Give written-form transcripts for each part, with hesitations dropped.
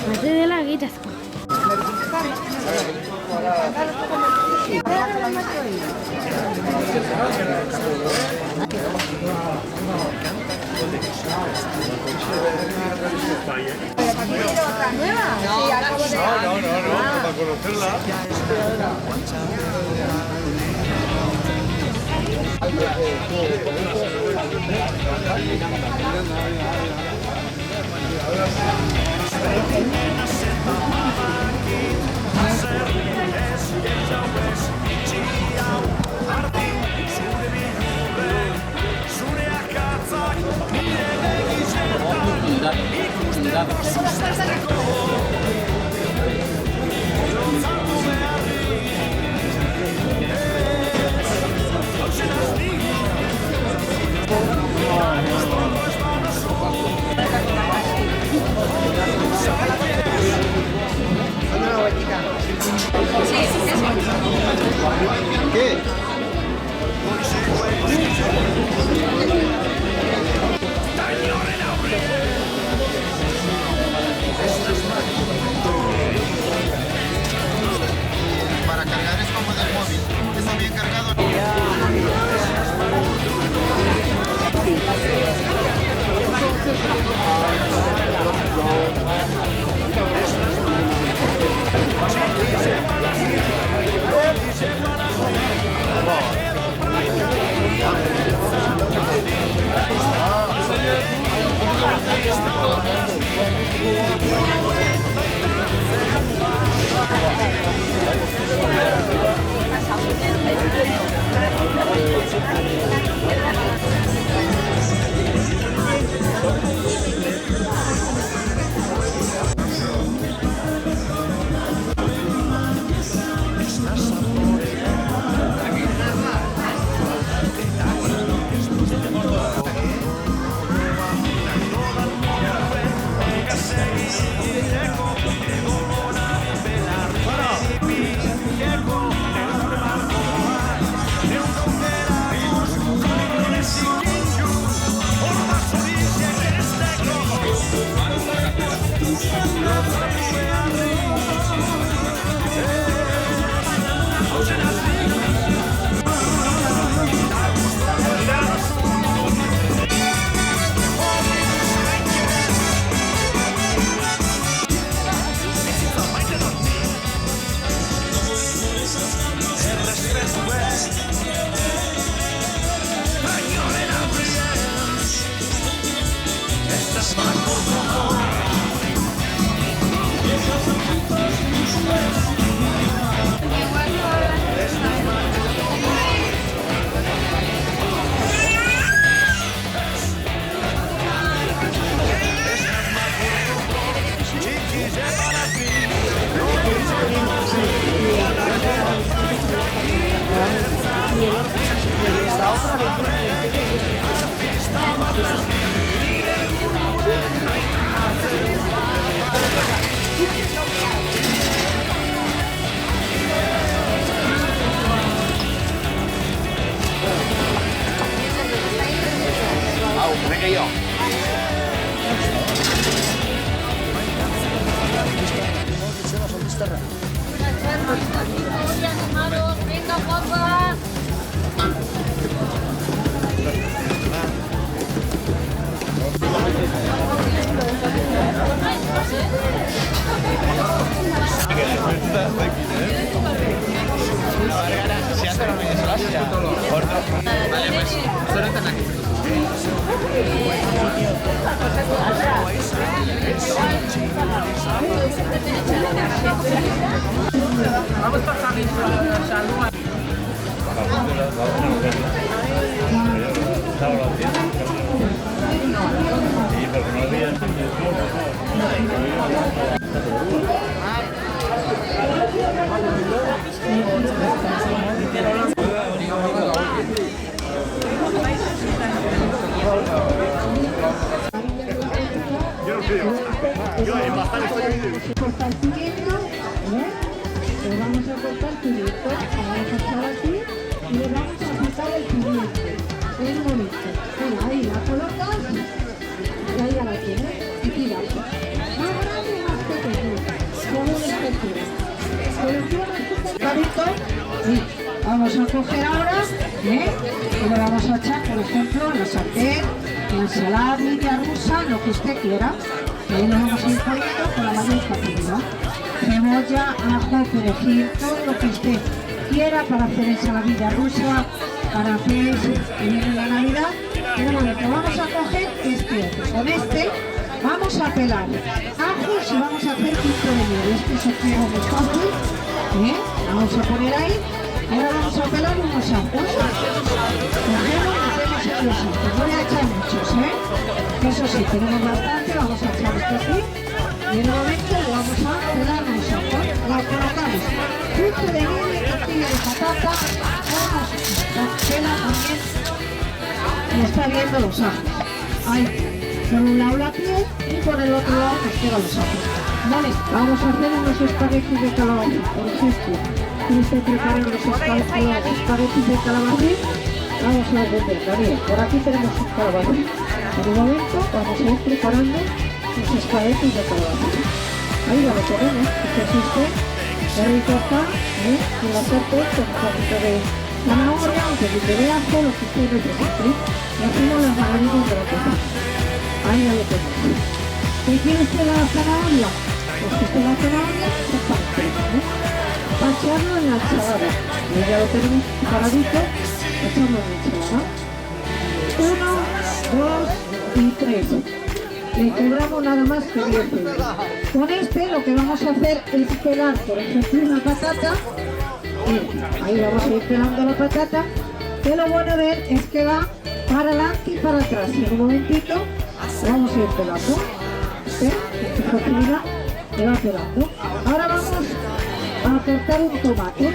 Bate dela egitazko. ¿Otra nueva? Sí, acabo de... No, para conocerla. ¿Qué? Para cargar es como del móvil. Está bien cargado. Venga, guapa. Vamos pasando salud. Cortar siguiendo, le vamos a cortar directo a la fachada aquí y le vamos a aplicar el siguiente. vamos a coger ahora, y le vamos a echar, por ejemplo, en la sartén, en ensalada, media rusa, lo que usted quiera. Y ahí lo vamos a ir poniendo con la mayor facilidad. Cebolla, ajo, perejil, todo lo que usted quiera para hacer ensaladilla rusa, para hacer que viene la Navidad. En un momento vamos a coger con este vamos a pelar ajos y vamos a hacer filtro de miel. Este es el fuego muy fácil, vamos a poner ahí. Ahora vamos a pelar unos ajos. Cogemos y metemos en los ajos. No voy a echar muchos, eso sí, tenemos bastante, vamos a echar esto aquí. Y en un momento le vamos a pelar unos ajos. La colocamos filtro de miel y tortilla de patata. Vamos a pelar también. Y está viendo los ajos. Ahí, por un lado la piel y por el otro lado nos quedan los ajos. Vale, vamos a hacer unos espaguetis de calabacín. Por ejemplo, si usted prepara los espaguetis de calabacín, vamos a ver, Daniel, por aquí tenemos un calabacín. En un momento vamos a ir preparando los espaguetis de calabacín. Ahí ya lo tenemos, este usted, qué rico está, en la sartén con un poquito de zanahoria, un poquito de ajo, lo que usted necesite. Y hacemos las magdalenas de la cocina. Ahí ya lo tenemos. ¿Qué quiere usted la zanahoria? Pues que usted la zanahoria es para echarlo en la ensalada. Y ya lo tenemos preparadito, echarlo en la ensalada. 1, 2 y 3. Le cobramos nada más que 10 euros. Con este lo que vamos a hacer es pelar, por ejemplo, una patata. Ahí vamos a ir pelando la patata. Que lo bueno de él es que va para adelante y para atrás. Y en un momentito vamos a ir pelando. Con su facilidad le va pelando. Ahora vamos a cortar un tomate.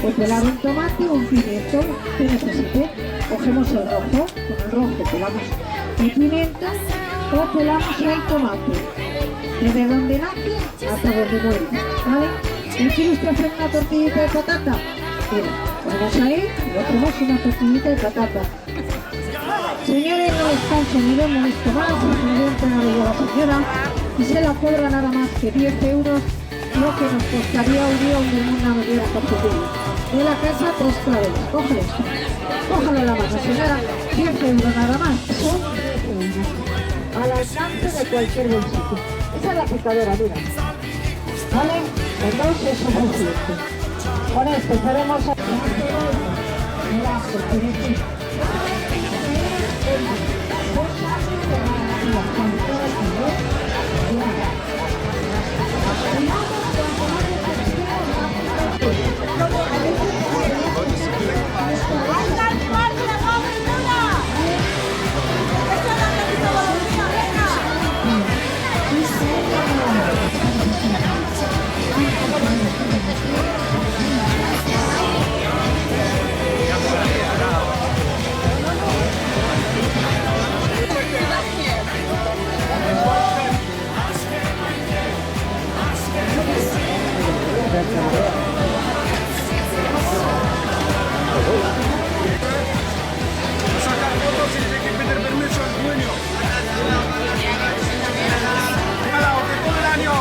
O pelar un tomate o un pimiento que necesite. Cogemos el rojo, con el rojo pelamos el pimiento o pelamos el tomate. Desde donde nace hasta donde muere. ¿Vale? ¿Y quiere usted hacer una tortillita de patata? Mira, ponemos ahí y le hacemos una tortillita de patata. Señores, no descanso ni le molesto más, simplemente no le digo a la señora y se la cobra nada más que 10 euros lo que nos costaría un día una medida cafetería. De la casa 3 claveles, cógele esto, cójale la mano señora, 10 euros nada más, son 10 euros, al alcance de cualquier bolsito. Esa es la picadora, mira, ¿vale? Entonces es suficiente. Con esto empezaremos a... Sacar fotos y hay que pedir permiso al dueño. Bacalao de todo el año.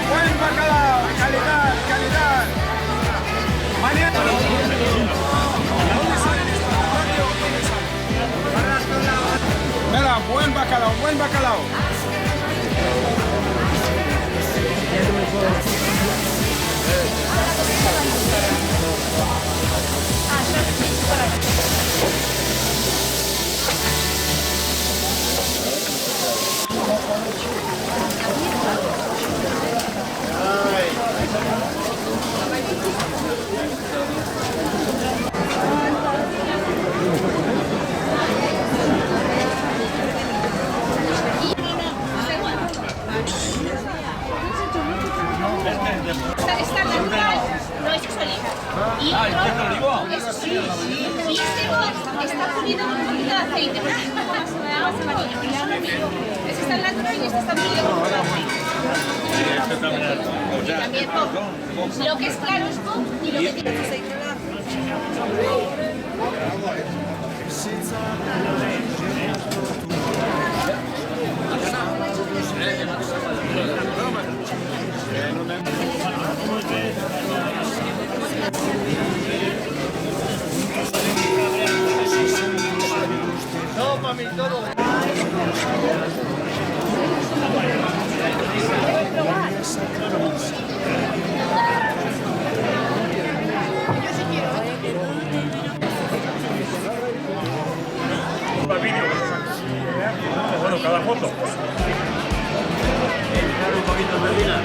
Buen bacalao, calidad, calidad. Mañana. ¿Dónde sale esto? ¿Dónde sale? Mira, buen bacalao, buen bacalao. Esta natural no es oliva. Y otro, eso sí. Y este está pulido con un poquito de aceite, porque es un poco más amarillo. Ese está natural y este está pulido con un poco de aceite. Y también poco. Lo que es claro es poco y lo que tiene aceite. la foto. Un poquito, Medina.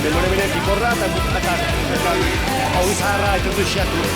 Bener-bener dikorra eta guztakan. Hau izarra eta duxiatu.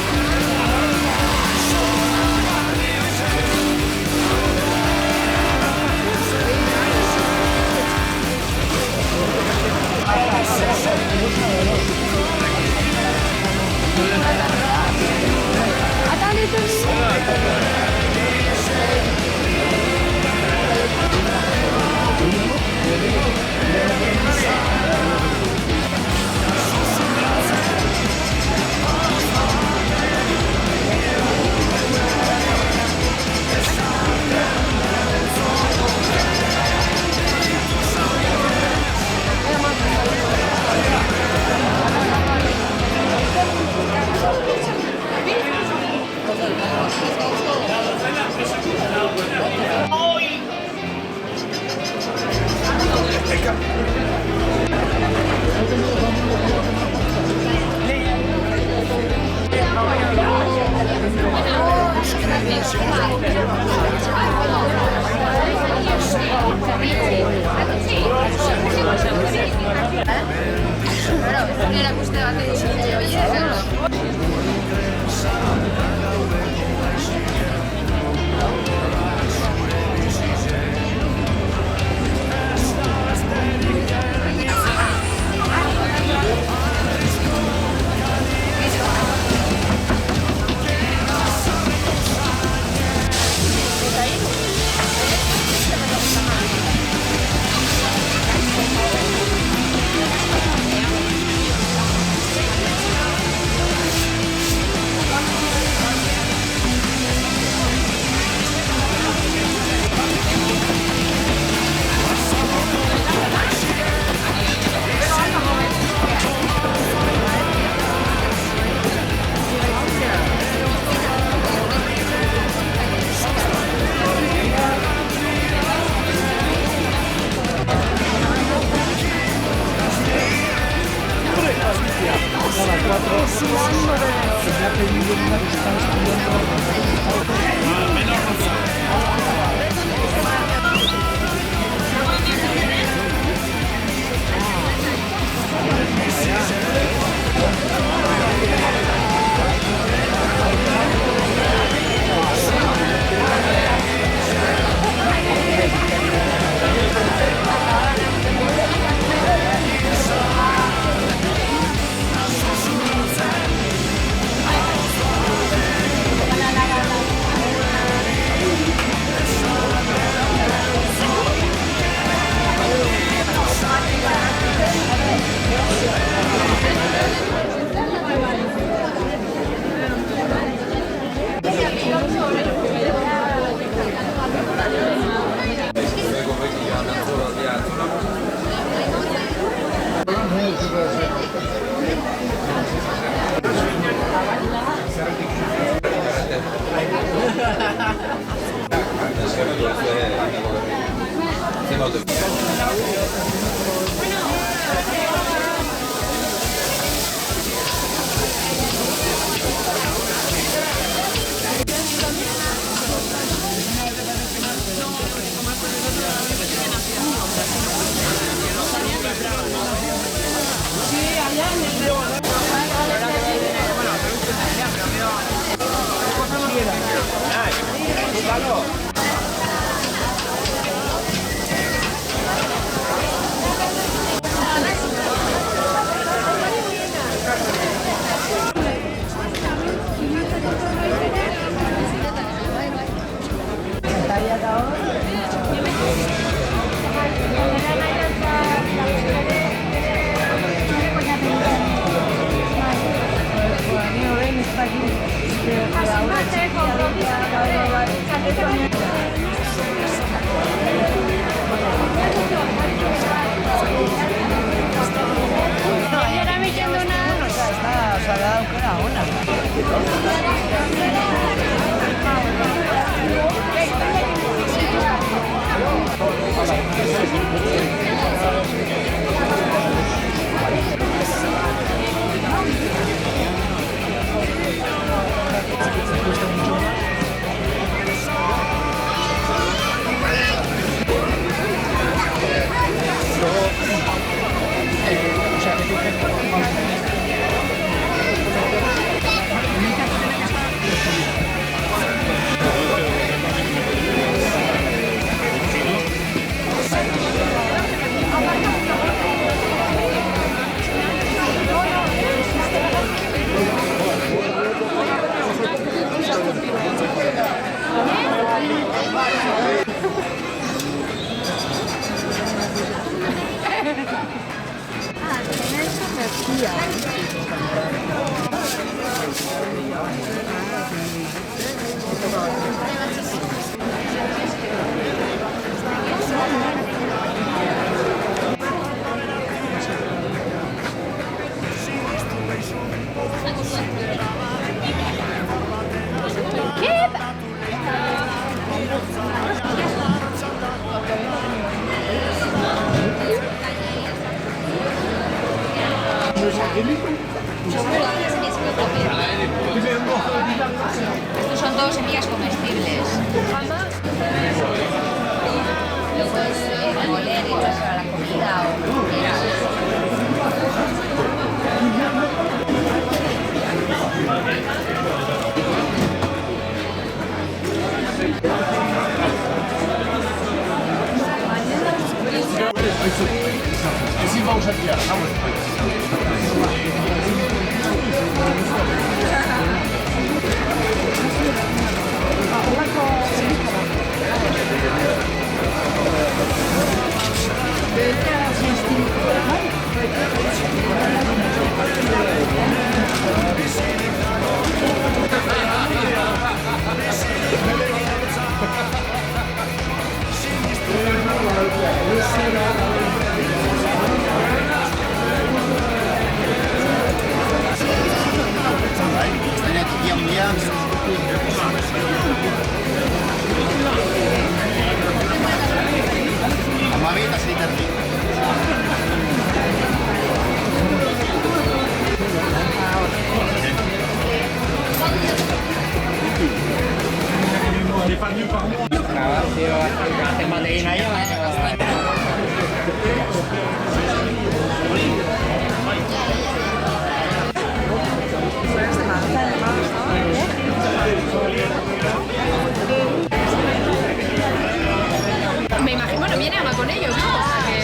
Estos son todos semillas comestibles. Lo puedes moler y pasar a la comida o como quieras. Me imagino, bueno, viene Ama con ellos, ¿no? O sea que...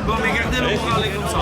Bon, mais gardez-le pour parler comme ça.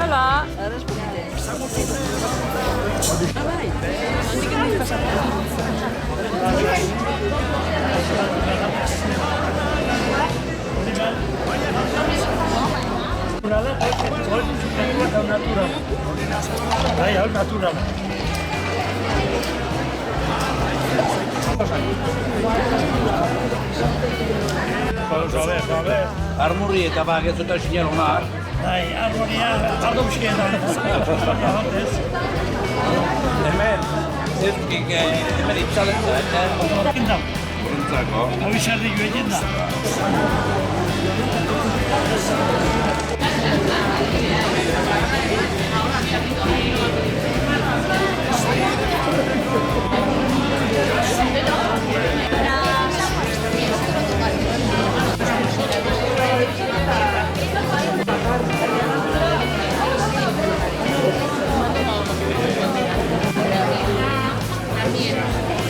Hola. Natural. Vamos a ver. Armurri eta bagezuta sinal ona. Armonia, ardo bizkietan. hemen itzalentza, eta... Abisardi joan da.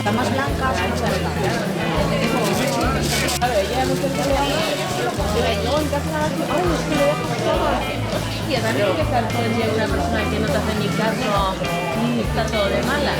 Las más blancas, muchas gracias. Ella no se luego en casa, ay, es que le dejo Y también que estar todo el día una persona que no te hace ni caso y está todo de mala.